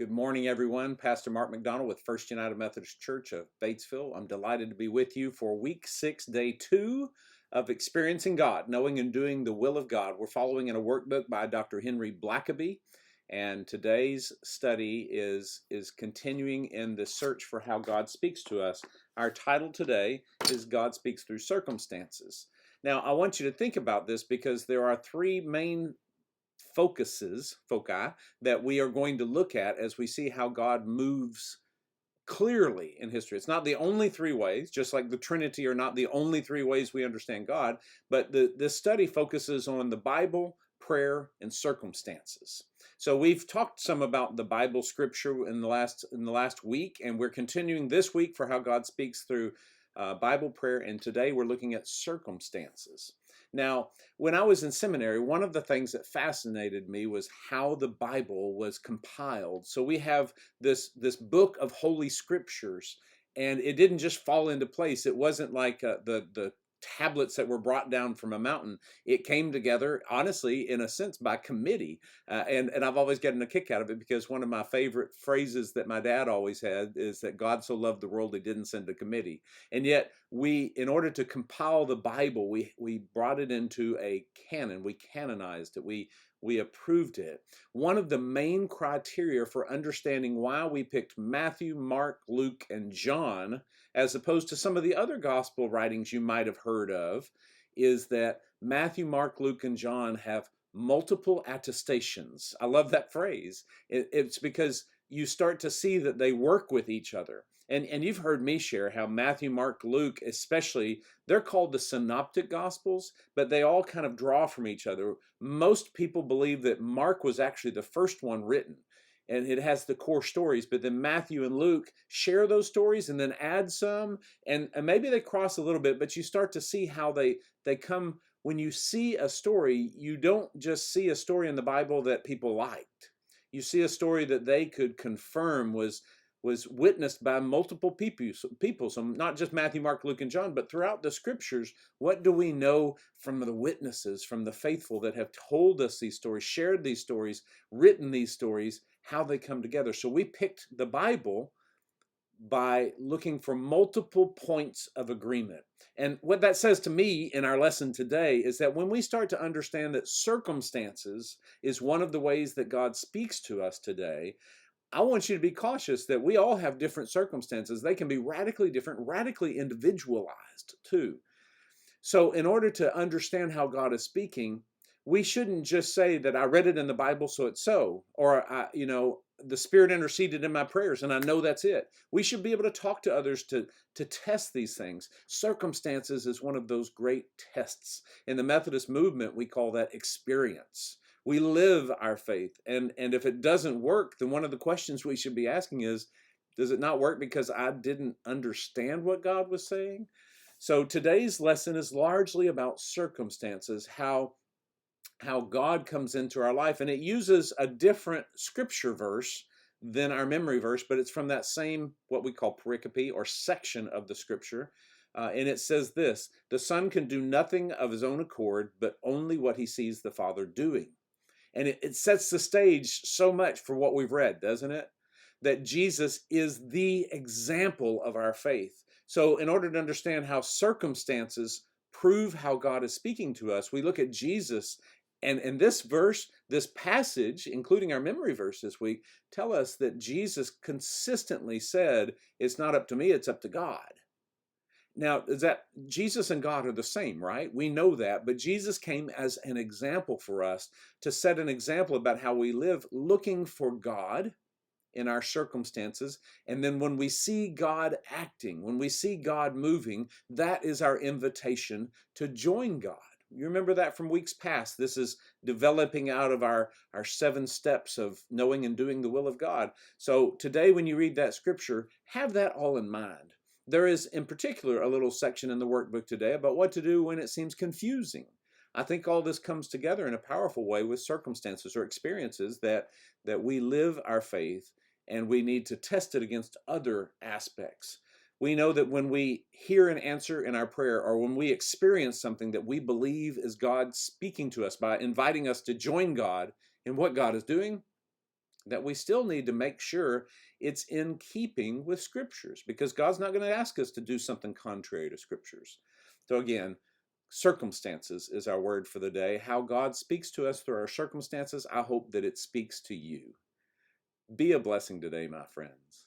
Good morning, everyone. Pastor Mark McDonald with First United Methodist Church of Batesville. I'm delighted to be with you for week 6, day 2 of Experiencing God, Knowing and Doing the Will of God. We're following in a workbook by Dr. Henry Blackaby, and today's study is continuing in the search for how God speaks to us. Our title today is God Speaks Through Circumstances. Now, I want you to think about this because there are three main foci that we are going to look at as we see how God moves clearly in history. It's not the only three ways, just like the Trinity are not the only three ways we understand God, but this study focuses on the Bible, prayer, and circumstances. So we've talked some about the Bible scripture in the last week, and we're continuing this week for how God speaks through Bible, prayer, and today we're looking at circumstances. Now, when I was in seminary, one of the things that fascinated me was how the Bible was compiled. So we have this book of Holy Scriptures, and it didn't just fall into place. It wasn't like the tablets that were brought down from a mountain. It came together, honestly, in a sense, by committee. And I've always gotten a kick out of it because one of my favorite phrases that my dad always had is that God so loved the world he didn't send a committee. And yet in order to compile the Bible, we brought it into a canon. We canonized it. We approved it. One of the main criteria for understanding why we picked Matthew, Mark, Luke, and John, as opposed to some of the other gospel writings you might have heard of, is that Matthew, Mark, Luke, and John have multiple attestations. I love that phrase. It's because you start to see that they work with each other. And you've heard me share how Matthew, Mark, Luke, especially, they're called the synoptic gospels, but they all kind of draw from each other. Most people believe that Mark was actually the first one written, and it has the core stories, but then Matthew and Luke share those stories and then add some, and maybe they cross a little bit, but you start to see how they come. When you see a story, you don't just see a story in the Bible that people liked. You see a story that they could confirm was witnessed by multiple people. So not just Matthew, Mark, Luke, and John, but throughout the scriptures, what do we know from the witnesses, from the faithful that have told us these stories, shared these stories, written these stories, how they come together? So we picked the Bible by looking for multiple points of agreement. And what that says to me in our lesson today is that when we start to understand that circumstances is one of the ways that God speaks to us today, I want you to be cautious that we all have different circumstances. They can be radically different, radically individualized too. So in order to understand how God is speaking, we shouldn't just say that I read it in the Bible, so it's so, or the Spirit interceded in my prayers and I know that's it. We should be able to talk to others to test these things. Circumstances is one of those great tests. In the Methodist movement, we call that experience. We live our faith, and if it doesn't work, then one of the questions we should be asking is, does it not work because I didn't understand what God was saying? So today's lesson is largely about circumstances, how God comes into our life, and it uses a different scripture verse than our memory verse, but it's from that same, what we call pericope or section of the scripture. And it says this: the Son can do nothing of his own accord, but only what he sees the Father doing. And it sets the stage so much for what we've read, doesn't it? That Jesus is the example of our faith. So in order to understand how circumstances prove how God is speaking to us, we look at Jesus. And this verse, this passage, including our memory verse this week, tell us that Jesus consistently said, it's not up to me, it's up to God. Now, is that Jesus and God are the same, right? We know that, but Jesus came as an example for us to set an example about how we live, looking for God in our circumstances. And then when we see God acting, when we see God moving, that is our invitation to join God. You remember that from weeks past. This is developing out of our 7 steps of knowing and doing the will of God. So today, when you read that scripture, have that all in mind. There is, in particular, a little section in the workbook today about what to do when it seems confusing. I think all this comes together in a powerful way with circumstances or experiences that we live our faith, and we need to test it against other aspects. We know that when we hear an answer in our prayer, or when we experience something that we believe is God speaking to us by inviting us to join God in what God is doing, that we still need to make sure it's in keeping with Scriptures, because God's not going to ask us to do something contrary to Scriptures. So again, circumstances is our word for the day. How God speaks to us through our circumstances, I hope that it speaks to you. Be a blessing today, my friends.